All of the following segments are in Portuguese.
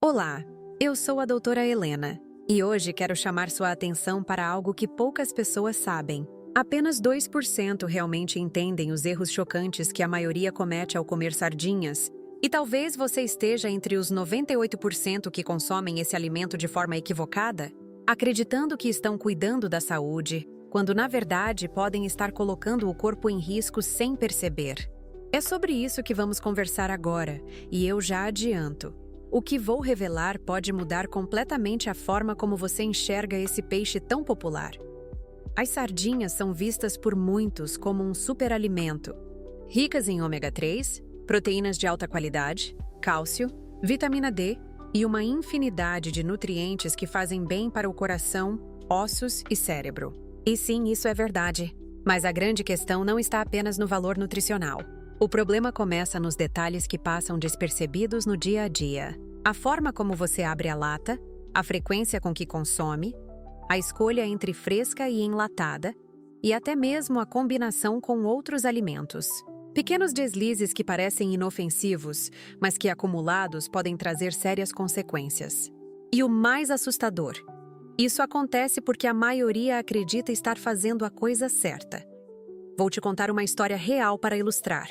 Olá, eu sou a doutora Helena e hoje quero chamar sua atenção para algo que poucas pessoas sabem. Apenas 2% realmente entendem os erros chocantes que a maioria comete ao comer sardinhas. E talvez você esteja entre os 98% que consomem esse alimento de forma equivocada, acreditando que estão cuidando da saúde, quando na verdade podem estar colocando o corpo em risco sem perceber. É sobre isso que vamos conversar agora, e eu já adianto. O que vou revelar pode mudar completamente a forma como você enxerga esse peixe tão popular. As sardinhas são vistas por muitos como um superalimento, ricas em ômega 3, proteínas de alta qualidade, cálcio, vitamina D e uma infinidade de nutrientes que fazem bem para o coração, ossos e cérebro. E sim, isso é verdade. Mas a grande questão não está apenas no valor nutricional. O problema começa nos detalhes que passam despercebidos no dia a dia. A forma como você abre a lata, a frequência com que consome, a escolha entre fresca e enlatada, e até mesmo a combinação com outros alimentos. Pequenos deslizes que parecem inofensivos, mas que acumulados podem trazer sérias consequências. E o mais assustador, isso acontece porque a maioria acredita estar fazendo a coisa certa. Vou te contar uma história real para ilustrar.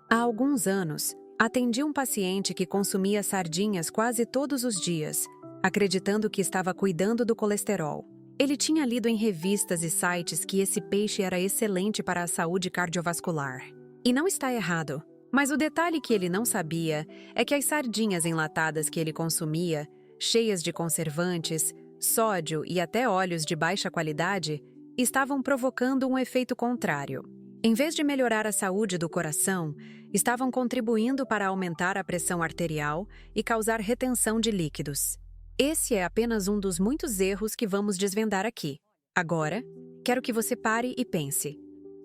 Há alguns anos, atendi um paciente que consumia sardinhas quase todos os dias, acreditando que estava cuidando do colesterol. Ele tinha lido em revistas e sites que esse peixe era excelente para a saúde cardiovascular. E não está errado, mas o detalhe que ele não sabia é que as sardinhas enlatadas que ele consumia, cheias de conservantes, sódio e até óleos de baixa qualidade, estavam provocando um efeito contrário. Em vez de melhorar a saúde do coração, estavam contribuindo para aumentar a pressão arterial e causar retenção de líquidos. Esse é apenas um dos muitos erros que vamos desvendar aqui. Agora, quero que você pare e pense.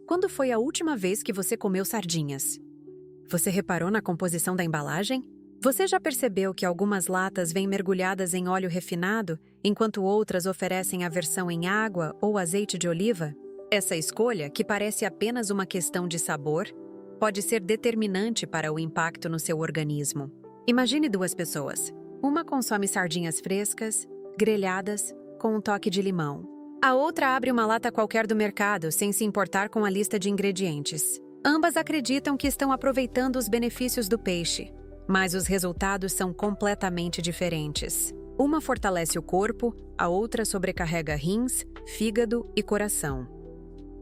Quando foi a última vez que você comeu sardinhas? Você reparou na composição da embalagem? Você já percebeu que algumas latas vêm mergulhadas em óleo refinado, enquanto outras oferecem a versão em água ou azeite de oliva? Essa escolha, que parece apenas uma questão de sabor, pode ser determinante para o impacto no seu organismo. Imagine duas pessoas. Uma consome sardinhas frescas, grelhadas, com um toque de limão. A outra abre uma lata qualquer do mercado, sem se importar com a lista de ingredientes. Ambas acreditam que estão aproveitando os benefícios do peixe, mas os resultados são completamente diferentes. Uma fortalece o corpo, a outra sobrecarrega rins, fígado e coração.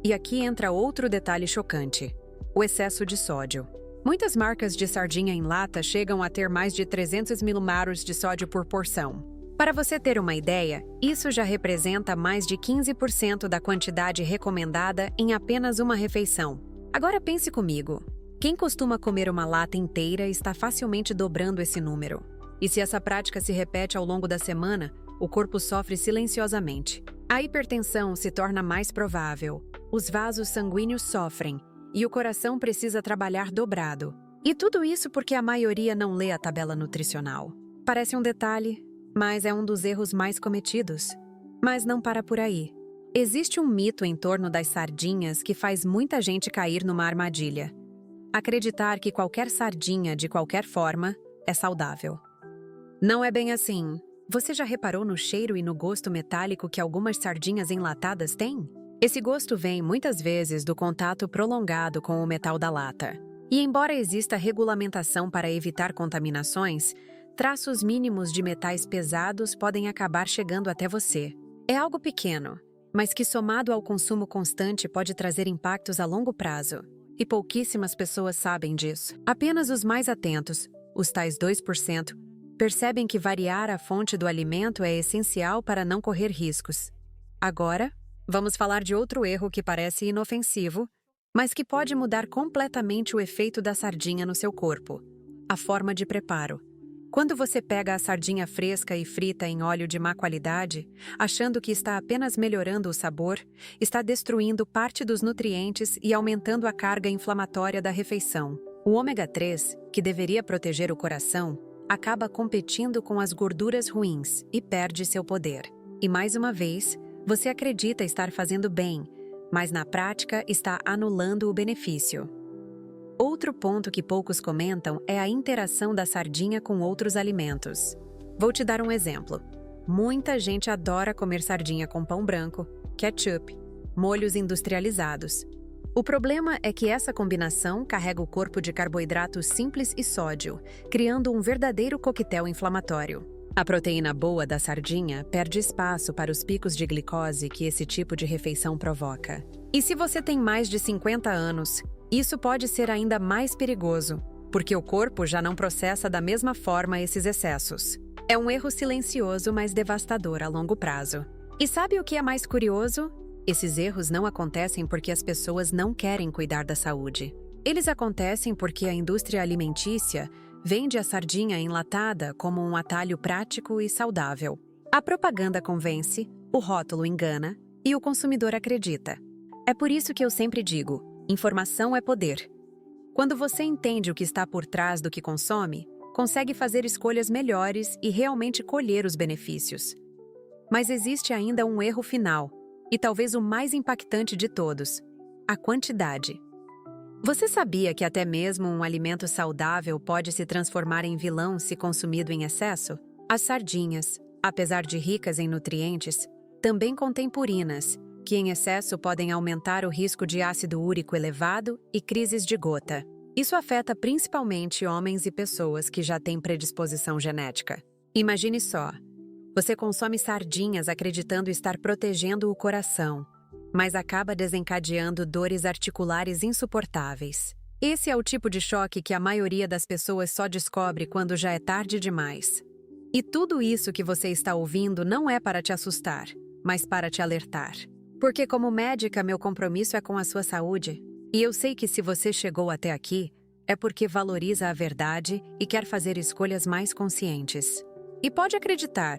E aqui entra outro detalhe chocante: o excesso de sódio. Muitas marcas de sardinha em lata chegam a ter mais de 300 milimaros de sódio por porção. Para você ter uma ideia, isso já representa mais de 15% da quantidade recomendada em apenas uma refeição. Agora pense comigo. Quem costuma comer uma lata inteira está facilmente dobrando esse número. E se essa prática se repete ao longo da semana, o corpo sofre silenciosamente. A hipertensão se torna mais provável, os vasos sanguíneos sofrem e o coração precisa trabalhar dobrado. E tudo isso porque a maioria não lê a tabela nutricional. Parece um detalhe, mas é um dos erros mais cometidos. Mas não para por aí. Existe um mito em torno das sardinhas que faz muita gente cair numa armadilha. Acreditar que qualquer sardinha, de qualquer forma, é saudável. Não é bem assim. Você já reparou no cheiro e no gosto metálico que algumas sardinhas enlatadas têm? Esse gosto vem, muitas vezes, do contato prolongado com o metal da lata. E embora exista regulamentação para evitar contaminações, traços mínimos de metais pesados podem acabar chegando até você. É algo pequeno, mas que somado ao consumo constante pode trazer impactos a longo prazo. E pouquíssimas pessoas sabem disso. Apenas os mais atentos, os tais 2%, percebem que variar a fonte do alimento é essencial para não correr riscos. Agora, vamos falar de outro erro que parece inofensivo, mas que pode mudar completamente o efeito da sardinha no seu corpo: a forma de preparo. Quando você pega a sardinha fresca e frita em óleo de má qualidade, achando que está apenas melhorando o sabor, está destruindo parte dos nutrientes e aumentando a carga inflamatória da refeição. O ômega 3, que deveria proteger o coração, acaba competindo com as gorduras ruins e perde seu poder. E mais uma vez, você acredita estar fazendo bem, mas na prática está anulando o benefício. Outro ponto que poucos comentam é a interação da sardinha com outros alimentos. Vou te dar um exemplo. Muita gente adora comer sardinha com pão branco, ketchup, molhos industrializados. O problema é que essa combinação carrega o corpo de carboidratos simples e sódio, criando um verdadeiro coquetel inflamatório. A proteína boa da sardinha perde espaço para os picos de glicose que esse tipo de refeição provoca. E se você tem mais de 50 anos, isso pode ser ainda mais perigoso, porque o corpo já não processa da mesma forma esses excessos. É um erro silencioso, mas devastador a longo prazo. E sabe o que é mais curioso? Esses erros não acontecem porque as pessoas não querem cuidar da saúde. Eles acontecem porque a indústria alimentícia vende a sardinha enlatada como um atalho prático e saudável. A propaganda convence, o rótulo engana e o consumidor acredita. É por isso que eu sempre digo: informação é poder. Quando você entende o que está por trás do que consome, consegue fazer escolhas melhores e realmente colher os benefícios. Mas existe ainda um erro final, e talvez o mais impactante de todos: a quantidade. Você sabia que até mesmo um alimento saudável pode se transformar em vilão se consumido em excesso? As sardinhas, apesar de ricas em nutrientes, também contêm purinas, que em excesso podem aumentar o risco de ácido úrico elevado e crises de gota. Isso afeta principalmente homens e pessoas que já têm predisposição genética. Imagine só: você consome sardinhas acreditando estar protegendo o coração, mas acaba desencadeando dores articulares insuportáveis. Esse é o tipo de choque que a maioria das pessoas só descobre quando já é tarde demais. E tudo isso que você está ouvindo não é para te assustar, mas para te alertar. Porque como médica, meu compromisso é com a sua saúde. E eu sei que se você chegou até aqui, é porque valoriza a verdade e quer fazer escolhas mais conscientes. E pode acreditar,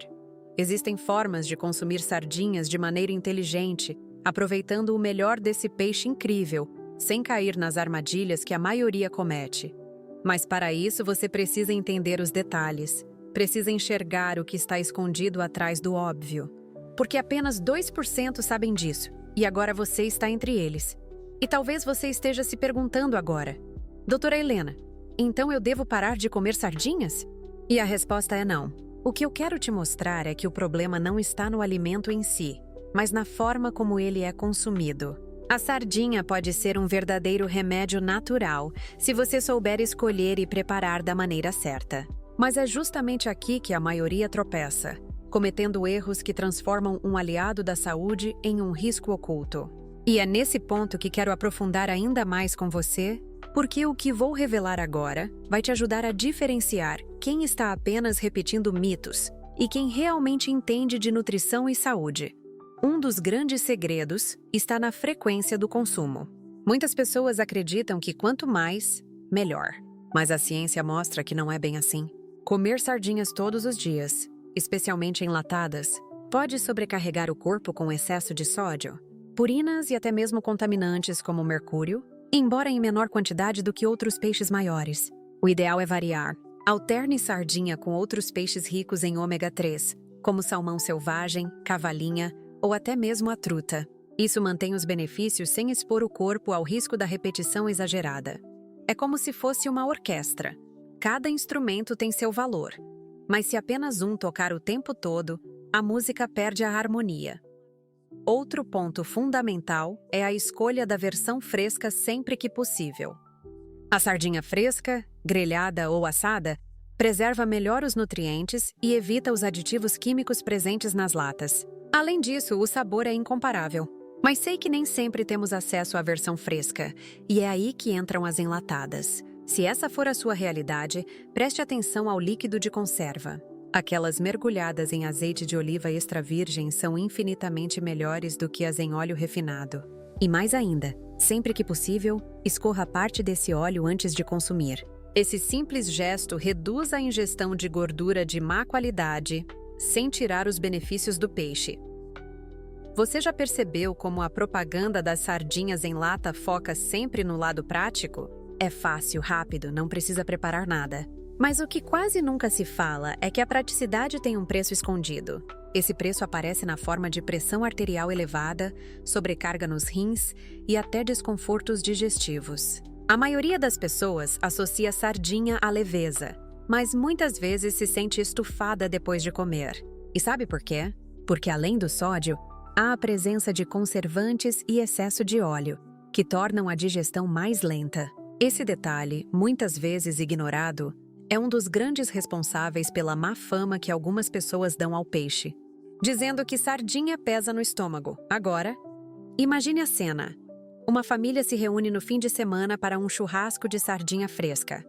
existem formas de consumir sardinhas de maneira inteligente, aproveitando o melhor desse peixe incrível, sem cair nas armadilhas que a maioria comete. Mas para isso você precisa entender os detalhes, precisa enxergar o que está escondido atrás do óbvio. Porque apenas 2% sabem disso, e agora você está entre eles. E talvez você esteja se perguntando agora: Doutora Helena, então eu devo parar de comer sardinhas? E a resposta é não. O que eu quero te mostrar é que o problema não está no alimento em si, mas na forma como ele é consumido. A sardinha pode ser um verdadeiro remédio natural, se você souber escolher e preparar da maneira certa. Mas é justamente aqui que a maioria tropeça, cometendo erros que transformam um aliado da saúde em um risco oculto. E é nesse ponto que quero aprofundar ainda mais com você, porque o que vou revelar agora vai te ajudar a diferenciar quem está apenas repetindo mitos e quem realmente entende de nutrição e saúde. Um dos grandes segredos está na frequência do consumo. Muitas pessoas acreditam que quanto mais, melhor. Mas a ciência mostra que não é bem assim. Comer sardinhas todos os dias, especialmente enlatadas, pode sobrecarregar o corpo com excesso de sódio, purinas e até mesmo contaminantes como mercúrio, embora em menor quantidade do que outros peixes maiores. O ideal é variar. Alterne sardinha com outros peixes ricos em ômega 3, como salmão selvagem, cavalinha ou até mesmo a truta. Isso mantém os benefícios sem expor o corpo ao risco da repetição exagerada. É como se fosse uma orquestra. Cada instrumento tem seu valor, mas se apenas um tocar o tempo todo, a música perde a harmonia. Outro ponto fundamental é a escolha da versão fresca sempre que possível. A sardinha fresca, grelhada ou assada, preserva melhor os nutrientes e evita os aditivos químicos presentes nas latas. Além disso, o sabor é incomparável. Mas sei que nem sempre temos acesso à versão fresca, e é aí que entram as enlatadas. Se essa for a sua realidade, preste atenção ao líquido de conserva. Aquelas mergulhadas em azeite de oliva extra virgem são infinitamente melhores do que as em óleo refinado. E mais ainda, sempre que possível, escorra parte desse óleo antes de consumir. Esse simples gesto reduz a ingestão de gordura de má qualidade, sem tirar os benefícios do peixe. Você já percebeu como a propaganda das sardinhas em lata foca sempre no lado prático? É fácil, rápido, não precisa preparar nada. Mas o que quase nunca se fala é que a praticidade tem um preço escondido. Esse preço aparece na forma de pressão arterial elevada, sobrecarga nos rins e até desconfortos digestivos. A maioria das pessoas associa sardinha à leveza, mas muitas vezes se sente estufada depois de comer. E sabe por quê? Porque além do sódio, há a presença de conservantes e excesso de óleo, que tornam a digestão mais lenta. Esse detalhe, muitas vezes ignorado, é um dos grandes responsáveis pela má fama que algumas pessoas dão ao peixe, dizendo que sardinha pesa no estômago. Agora, imagine a cena. Uma família se reúne no fim de semana para um churrasco de sardinha fresca.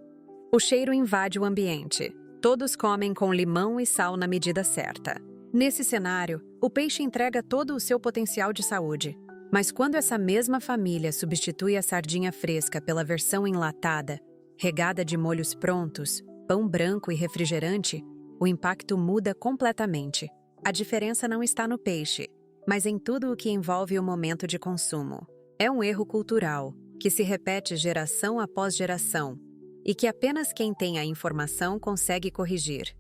O cheiro invade o ambiente. Todos comem com limão e sal na medida certa. Nesse cenário, o peixe entrega todo o seu potencial de saúde. Mas quando essa mesma família substitui a sardinha fresca pela versão enlatada, regada de molhos prontos, pão branco e refrigerante, o impacto muda completamente. A diferença não está no peixe, mas em tudo o que envolve o momento de consumo. É um erro cultural, que se repete geração após geração, e que apenas quem tem a informação consegue corrigir.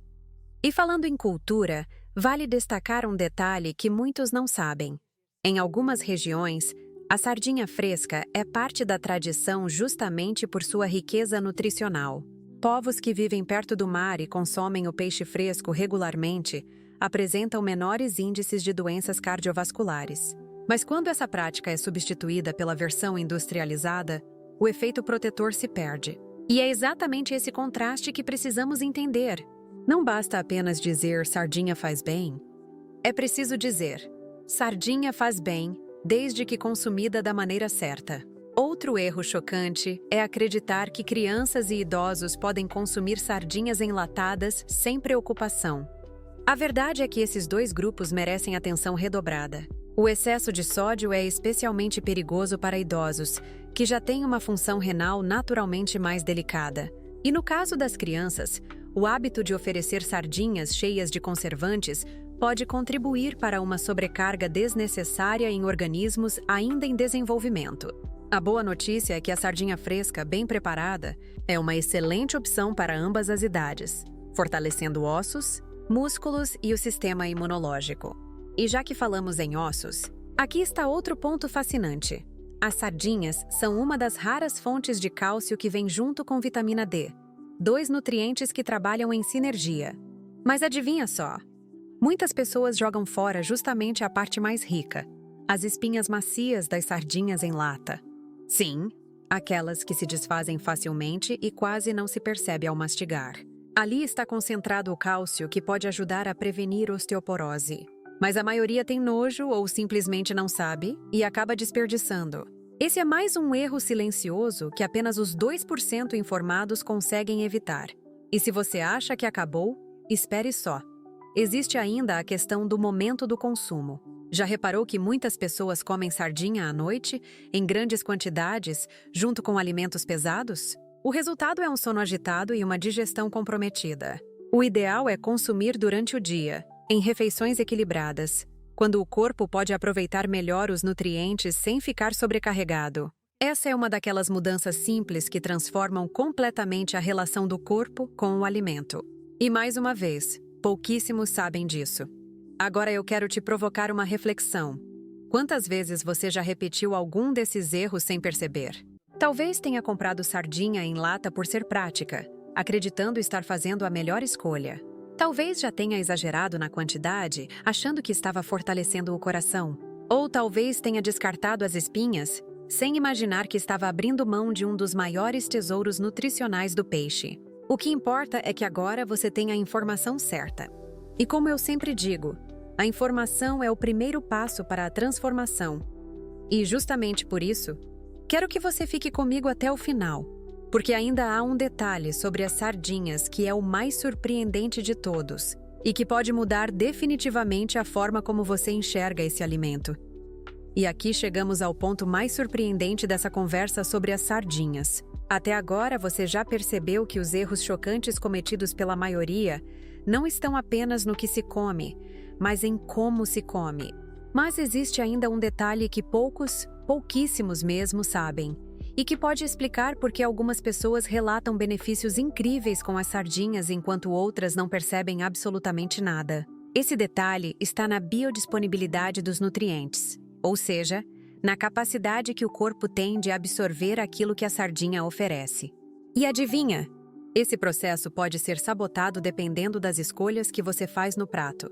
E falando em cultura, vale destacar um detalhe que muitos não sabem. Em algumas regiões, a sardinha fresca é parte da tradição justamente por sua riqueza nutricional. Povos que vivem perto do mar e consomem o peixe fresco regularmente apresentam menores índices de doenças cardiovasculares. Mas quando essa prática é substituída pela versão industrializada, o efeito protetor se perde. E é exatamente esse contraste que precisamos entender. Não basta apenas dizer sardinha faz bem. É preciso dizer sardinha faz bem, desde que consumida da maneira certa. Outro erro chocante é acreditar que crianças e idosos podem consumir sardinhas enlatadas sem preocupação. A verdade é que esses dois grupos merecem atenção redobrada. O excesso de sódio é especialmente perigoso para idosos, que já têm uma função renal naturalmente mais delicada. E no caso das crianças, o hábito de oferecer sardinhas cheias de conservantes pode contribuir para uma sobrecarga desnecessária em organismos ainda em desenvolvimento. A boa notícia é que a sardinha fresca, bem preparada, é uma excelente opção para ambas as idades, fortalecendo ossos, músculos e o sistema imunológico. E já que falamos em ossos, aqui está outro ponto fascinante. As sardinhas são uma das raras fontes de cálcio que vem junto com vitamina D, dois nutrientes que trabalham em sinergia. Mas adivinha só? Muitas pessoas jogam fora justamente a parte mais rica, as espinhas macias das sardinhas em lata. Sim, aquelas que se desfazem facilmente e quase não se percebe ao mastigar. Ali está concentrado o cálcio que pode ajudar a prevenir osteoporose. Mas a maioria tem nojo ou simplesmente não sabe e acaba desperdiçando. Esse é mais um erro silencioso que apenas os 2% informados conseguem evitar. E se você acha que acabou, espere só. Existe ainda a questão do momento do consumo. Já reparou que muitas pessoas comem sardinha à noite, em grandes quantidades, junto com alimentos pesados? O resultado é um sono agitado e uma digestão comprometida. O ideal é consumir durante o dia, em refeições equilibradas, quando o corpo pode aproveitar melhor os nutrientes sem ficar sobrecarregado. Essa é uma daquelas mudanças simples que transformam completamente a relação do corpo com o alimento. E mais uma vez, pouquíssimos sabem disso. Agora eu quero te provocar uma reflexão. Quantas vezes você já repetiu algum desses erros sem perceber? Talvez tenha comprado sardinha em lata por ser prática, acreditando estar fazendo a melhor escolha. Talvez já tenha exagerado na quantidade, achando que estava fortalecendo o coração. Ou talvez tenha descartado as espinhas, sem imaginar que estava abrindo mão de um dos maiores tesouros nutricionais do peixe. O que importa é que agora você tem a informação certa. E como eu sempre digo, a informação é o primeiro passo para a transformação. E justamente por isso, quero que você fique comigo até o final, porque ainda há um detalhe sobre as sardinhas que é o mais surpreendente de todos e que pode mudar definitivamente a forma como você enxerga esse alimento. E aqui chegamos ao ponto mais surpreendente dessa conversa sobre as sardinhas. Até agora você já percebeu que os erros chocantes cometidos pela maioria não estão apenas no que se come, mas em como se come. Mas existe ainda um detalhe que pouquíssimos mesmo sabem, e que pode explicar por que algumas pessoas relatam benefícios incríveis com as sardinhas enquanto outras não percebem absolutamente nada. Esse detalhe está na biodisponibilidade dos nutrientes, ou seja, na capacidade que o corpo tem de absorver aquilo que a sardinha oferece. E adivinha? Esse processo pode ser sabotado dependendo das escolhas que você faz no prato.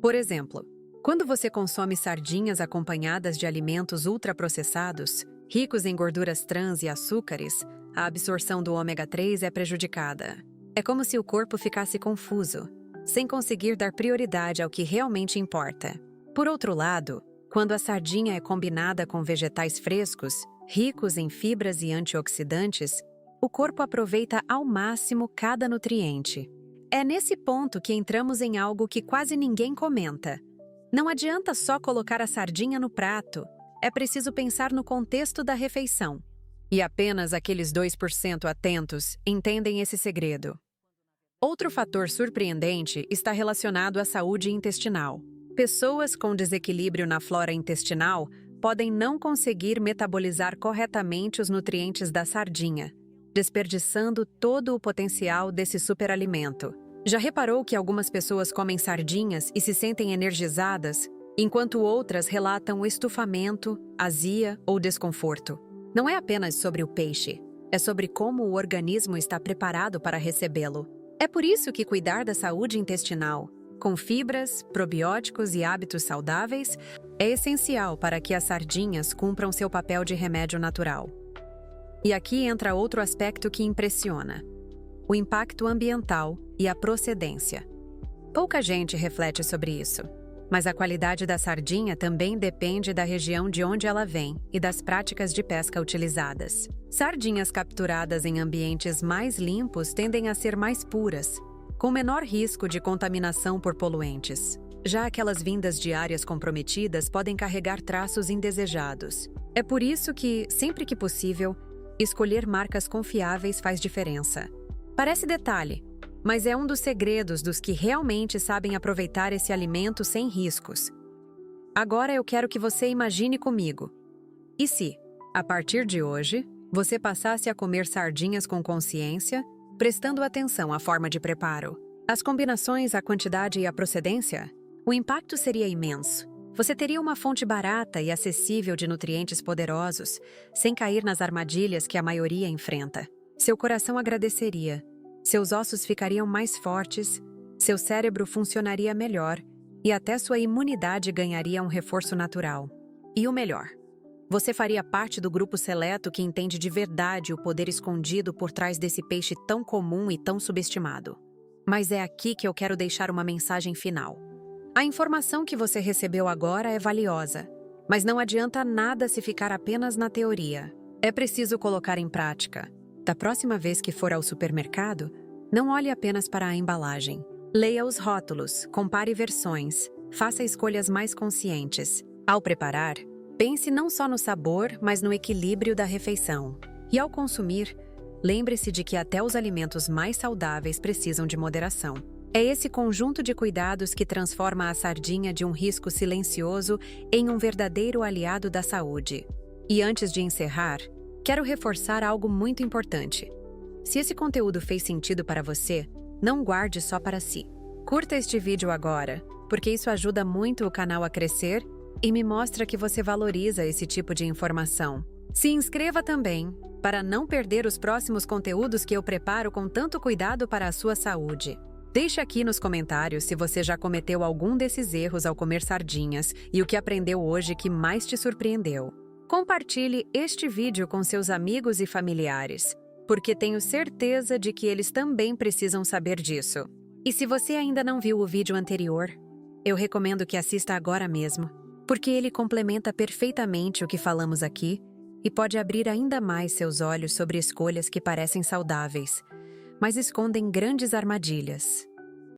Por exemplo, quando você consome sardinhas acompanhadas de alimentos ultraprocessados, ricos em gorduras trans e açúcares, a absorção do ômega 3 é prejudicada. É como se o corpo ficasse confuso, sem conseguir dar prioridade ao que realmente importa. Por outro lado, quando a sardinha é combinada com vegetais frescos, ricos em fibras e antioxidantes, o corpo aproveita ao máximo cada nutriente. É nesse ponto que entramos em algo que quase ninguém comenta. Não adianta só colocar a sardinha no prato, é preciso pensar no contexto da refeição. E apenas aqueles 2% atentos entendem esse segredo. Outro fator surpreendente está relacionado à saúde intestinal. Pessoas com desequilíbrio na flora intestinal podem não conseguir metabolizar corretamente os nutrientes da sardinha, desperdiçando todo o potencial desse superalimento. Já reparou que algumas pessoas comem sardinhas e se sentem energizadas, enquanto outras relatam estufamento, azia ou desconforto? Não é apenas sobre o peixe, é sobre como o organismo está preparado para recebê-lo. É por isso que cuidar da saúde intestinal, com fibras, probióticos e hábitos saudáveis, é essencial para que as sardinhas cumpram seu papel de remédio natural. E aqui entra outro aspecto que impressiona: o impacto ambiental e a procedência. Pouca gente reflete sobre isso, mas a qualidade da sardinha também depende da região de onde ela vem e das práticas de pesca utilizadas. Sardinhas capturadas em ambientes mais limpos tendem a ser mais puras, com menor risco de contaminação por poluentes. Já aquelas vindas de áreas comprometidas podem carregar traços indesejados. É por isso que, sempre que possível, escolher marcas confiáveis faz diferença. Parece detalhe, mas é um dos segredos dos que realmente sabem aproveitar esse alimento sem riscos. Agora eu quero que você imagine comigo. E se, a partir de hoje, você passasse a comer sardinhas com consciência, prestando atenção à forma de preparo, as combinações, a quantidade e a procedência? O impacto seria imenso. Você teria uma fonte barata e acessível de nutrientes poderosos, sem cair nas armadilhas que a maioria enfrenta. Seu coração agradeceria, seus ossos ficariam mais fortes, seu cérebro funcionaria melhor e até sua imunidade ganharia um reforço natural. E o melhor, você faria parte do grupo seleto que entende de verdade o poder escondido por trás desse peixe tão comum e tão subestimado. Mas é aqui que eu quero deixar uma mensagem final. A informação que você recebeu agora é valiosa, mas não adianta nada se ficar apenas na teoria. É preciso colocar em prática. Da próxima vez que for ao supermercado, não olhe apenas para a embalagem. Leia os rótulos, compare versões, faça escolhas mais conscientes. Ao preparar, pense não só no sabor, mas no equilíbrio da refeição. E ao consumir, lembre-se de que até os alimentos mais saudáveis precisam de moderação. É esse conjunto de cuidados que transforma a sardinha de um risco silencioso em um verdadeiro aliado da saúde. E antes de encerrar, quero reforçar algo muito importante. Se esse conteúdo fez sentido para você, não guarde só para si. Curta este vídeo agora, porque isso ajuda muito o canal a crescer e me mostra que você valoriza esse tipo de informação. Se inscreva também, para não perder os próximos conteúdos que eu preparo com tanto cuidado para a sua saúde. Deixe aqui nos comentários se você já cometeu algum desses erros ao comer sardinhas e o que aprendeu hoje que mais te surpreendeu. Compartilhe este vídeo com seus amigos e familiares, porque tenho certeza de que eles também precisam saber disso. E se você ainda não viu o vídeo anterior, eu recomendo que assista agora mesmo, porque ele complementa perfeitamente o que falamos aqui e pode abrir ainda mais seus olhos sobre escolhas que parecem saudáveis, mas escondem grandes armadilhas.